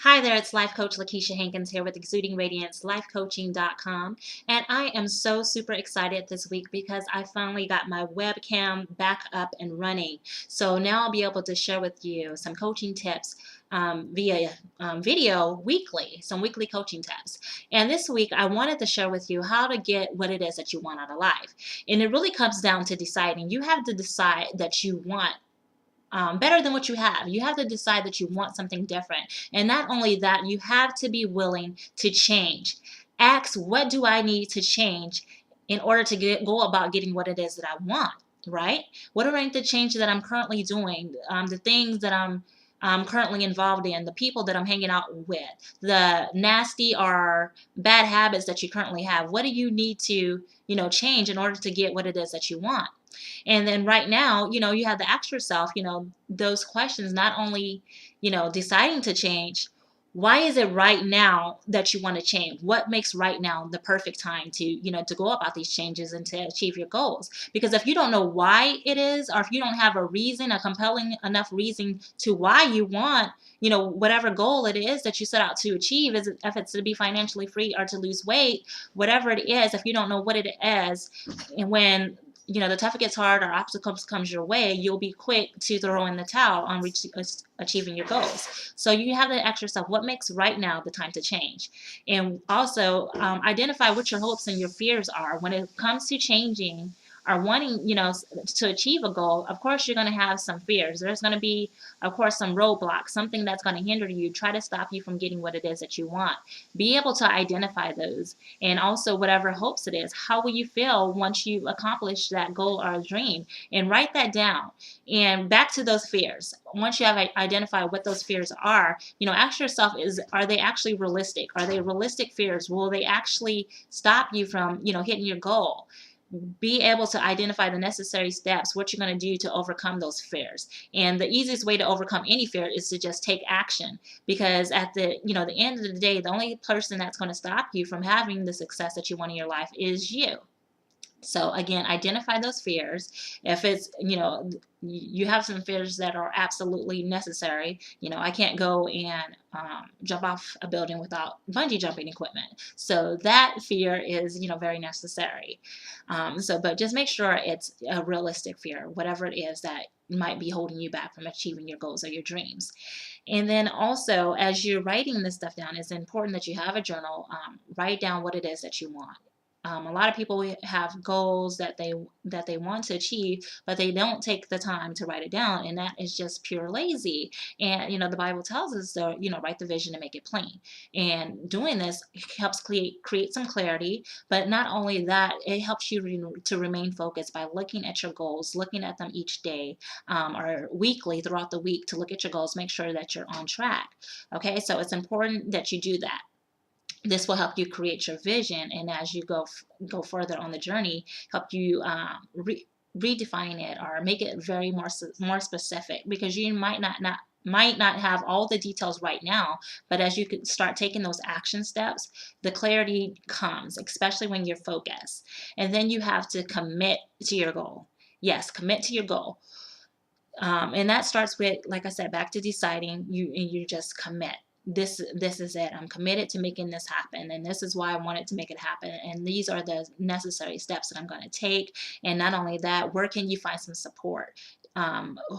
Hi there, it's Life Coach LaKeisha Hankins here with Exuding Radiance LifeCoaching.com, and I am so super excited this week because I finally got my webcam back up and running. So now I'll be able to share with you some coaching tips via video weekly, some weekly coaching tips. And this week I wanted to share with you how to get what it is that you want out of life. And it really comes down to deciding. You have to decide that you want better than what you have. You have to decide that you want something different. And not only that, you have to be willing to change. Ask, what do I need to change in order to go about getting what it is that I want, right? What do I need to change that I'm currently doing? The things that I'm currently involved in, the people that I'm hanging out with, the nasty or bad habits that you currently have. What do you need to, change in order to get what it is that you want? And then right now, you have to ask yourself, those questions, not only, deciding to change, why is it right now that you want to change? What makes right now the perfect time to, to go about these changes and to achieve your goals? Because if you don't know why it is, or if you don't have a reason, a compelling enough reason to why you want, whatever goal it is that you set out to achieve, if it's to be financially free or to lose weight, whatever it is, if you don't know what it is, and when the tougher it gets hard or obstacles comes your way, you'll be quick to throw in the towel on achieving your goals. So you have to ask yourself, what makes right now the time to change? And also identify what your hopes and your fears are when it comes to changing or wanting, to achieve a goal. Of course, you're going to have some fears. There's going to be, of course, some roadblocks, something that's going to hinder you, try to stop you from getting what it is that you want. Be able to identify those, and also whatever hopes it is. How will you feel once you accomplish that goal or dream? And write that down. And back to those fears. Once you have identified what those fears are, ask yourself, are they actually realistic? Are they realistic fears? Will they actually stop you from, hitting your goal? Be able to identify the necessary steps, what you're going to do to overcome those fears. And the easiest way to overcome any fear is to just take action, because at the end of the day, the only person that's going to stop you from having the success that you want in your life is you. So again, identify those fears. If it's, you have some fears that are absolutely necessary. I can't go and jump off a building without bungee jumping equipment. So that fear is, very necessary. But just make sure it's a realistic fear, whatever it is that might be holding you back from achieving your goals or your dreams. And then also, as you're writing this stuff down, it's important that you have a journal. Write down what it is that you want. A lot of people have goals that they want to achieve, but they don't take the time to write it down, and that is just pure lazy. And the Bible tells us to write the vision and make it plain. And doing this helps create some clarity. But not only that, it helps you to remain focused by looking at your goals, looking at them each day or weekly throughout the week, to look at your goals, make sure that you're on track. Okay, so it's important that you do that. This will help you create your vision, and as you go further on the journey, help you redefine it or make it very more specific, because you might not have all the details right now, but as you could start taking those action steps, the clarity comes, especially when you're focused. And then you have to commit to your goal. Yes, commit to your goal. And that starts with, like I said, back to deciding. You just commit. This is it. I'm committed to making this happen, and this is why I wanted to make it happen. And these are the necessary steps that I'm going to take. And not only that, where can you find some support?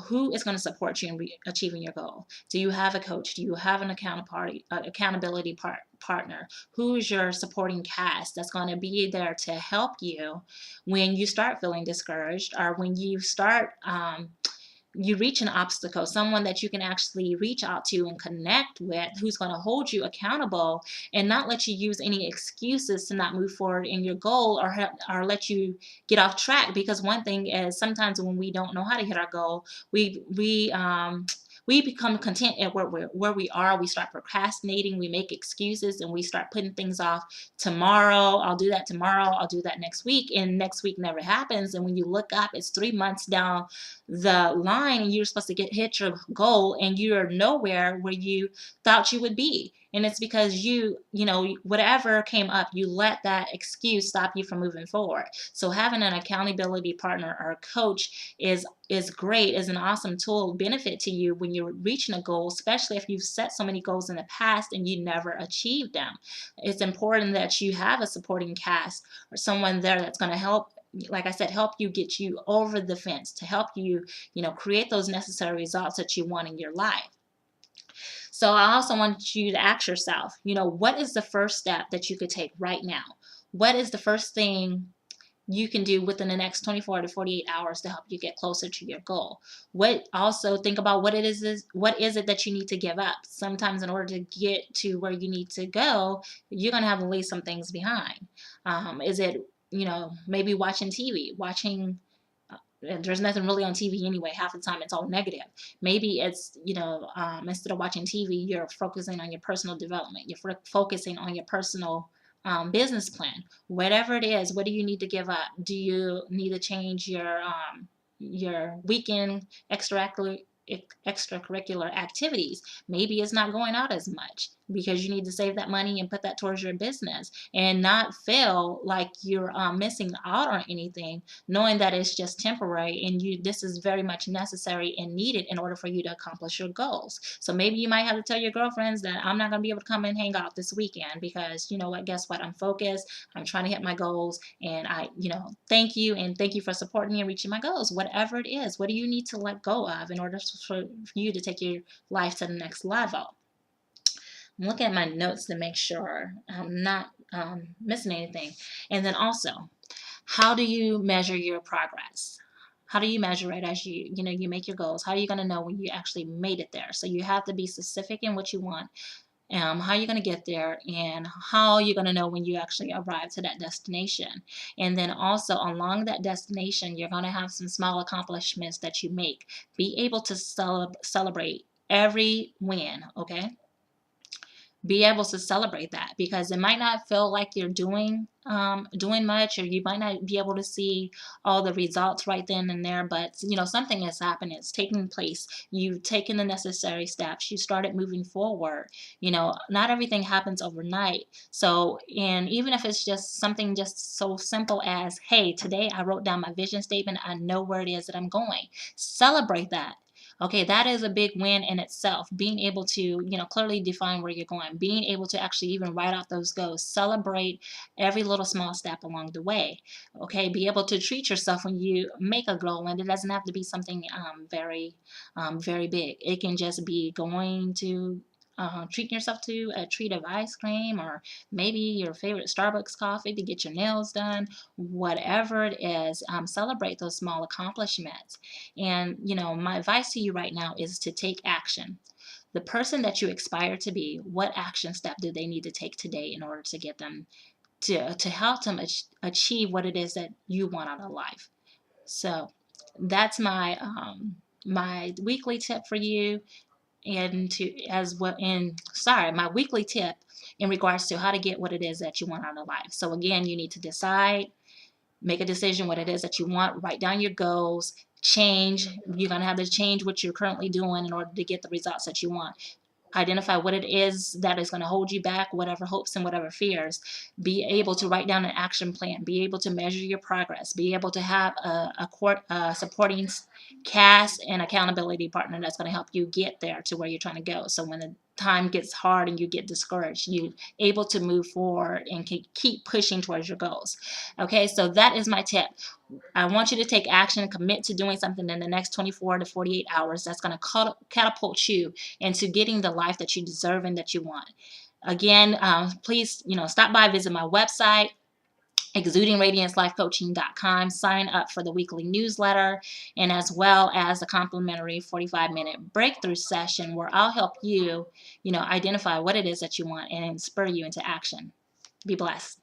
Who is going to support you in achieving your goal? Do you have a coach? Do you have an accountability partner? Who's your supporting cast that's going to be there to help you when you start feeling discouraged, or when you reach an obstacle, someone that you can actually reach out to and connect with, who's going to hold you accountable and not let you use any excuses to not move forward in your goal, or let you get off track. Because one thing is, sometimes when we don't know how to hit our goal, we become content at where we are. We start procrastinating, we make excuses, and we start putting things off. Tomorrow, I'll do that tomorrow, I'll do that next week, and next week never happens. And when you look up, it's 3 months down the line, and you're supposed to hit your goal, and you're nowhere where you thought you would be. And it's because whatever came up, you let that excuse stop you from moving forward. So having an accountability partner or a coach is great, is an awesome tool, benefit to you when you're reaching a goal, especially if you've set so many goals in the past and you never achieved them. It's important that you have a supporting cast or someone there that's going to help, like I said, help you get you over the fence, to help you, create those necessary results that you want in your life. So I also want you to ask yourself, what is the first step that you could take right now? What is the first thing you can do within the next 24 to 48 hours to help you get closer to your goal? Also think about what is it that you need to give up? Sometimes in order to get to where you need to go, you're going to have to leave some things behind. Is it, maybe watching TV, there's nothing really on TV anyway. Half the time it's all negative. Maybe it's, instead of watching TV, you're focusing on your personal development. You're focusing on your personal business plan. Whatever it is, what do you need to give up? Do you need to change your weekend extracurricular activities? Maybe it's not going out as much because you need to save that money and put that towards your business and not feel like you're missing out on anything, knowing that it's just temporary and this is very much necessary and needed in order for you to accomplish your goals. So maybe you might have to tell your girlfriends that I'm not going to be able to come and hang out this weekend because, you know what, guess what, I'm focused, I'm trying to hit my goals, and thank you, and thank you for supporting me and reaching my goals. Whatever it is, what do you need to let go of in order for you to take your life to the next level? I'm looking at my notes to make sure I'm not missing anything. And then also, how do you measure your progress? How do you measure it as you make your goals? How are you going to know when you actually made it there? So you have to be specific in what you want, how you're going to get there, and how you're going to know when you actually arrive to that destination. And then also along that destination, you're going to have some small accomplishments that you make. Be able to celebrate every win, okay? Be able to celebrate that, because it might not feel like you're doing much, or you might not be able to see all the results right then and there, but something has happened, it's taking place, you've taken the necessary steps, you started moving forward. Not everything happens overnight. So, and even if it's just something just so simple as, hey, today I wrote down my vision statement, I know where it is that I'm going. Celebrate that. Okay, that is a big win in itself. Being able to, clearly define where you're going, being able to actually even write out those goals, celebrate every little small step along the way. Okay, be able to treat yourself when you make a goal, and it doesn't have to be something very big. It can just be going to treating yourself to a treat of ice cream, or maybe your favorite Starbucks coffee to get your nails done. Whatever it is, celebrate those small accomplishments. And my advice to you right now is to take action. The person that you aspire to be, what action step do they need to take today in order to get them to help them achieve what it is that you want out of life? So that's my weekly tip for you, and my weekly tip in regards to how to get what it is that you want out of life. So again, you need to decide, make a decision what it is that you want, write down your goals, change. You're going to have to change what you're currently doing in order to get the results that you want. Identify what it is that is going to hold you back, whatever hopes and whatever fears. Be able to write down an action plan, be able to measure your progress, be able to have a supporting cast and accountability partner that's going to help you get there to where you're trying to go. So when the time gets hard and you get discouraged, you're able to move forward and keep pushing towards your goals. Okay, so that is my tip. I want you to take action and commit to doing something in the next 24 to 48 hours that's going to catapult you into getting the life that you deserve and that you want. Again, please, stop by, visit my website, exudingradiancelifecoaching.com. Sign up for the weekly newsletter, and as well as the complimentary 45-minute breakthrough session where I'll help you, identify what it is that you want and spur you into action. Be blessed.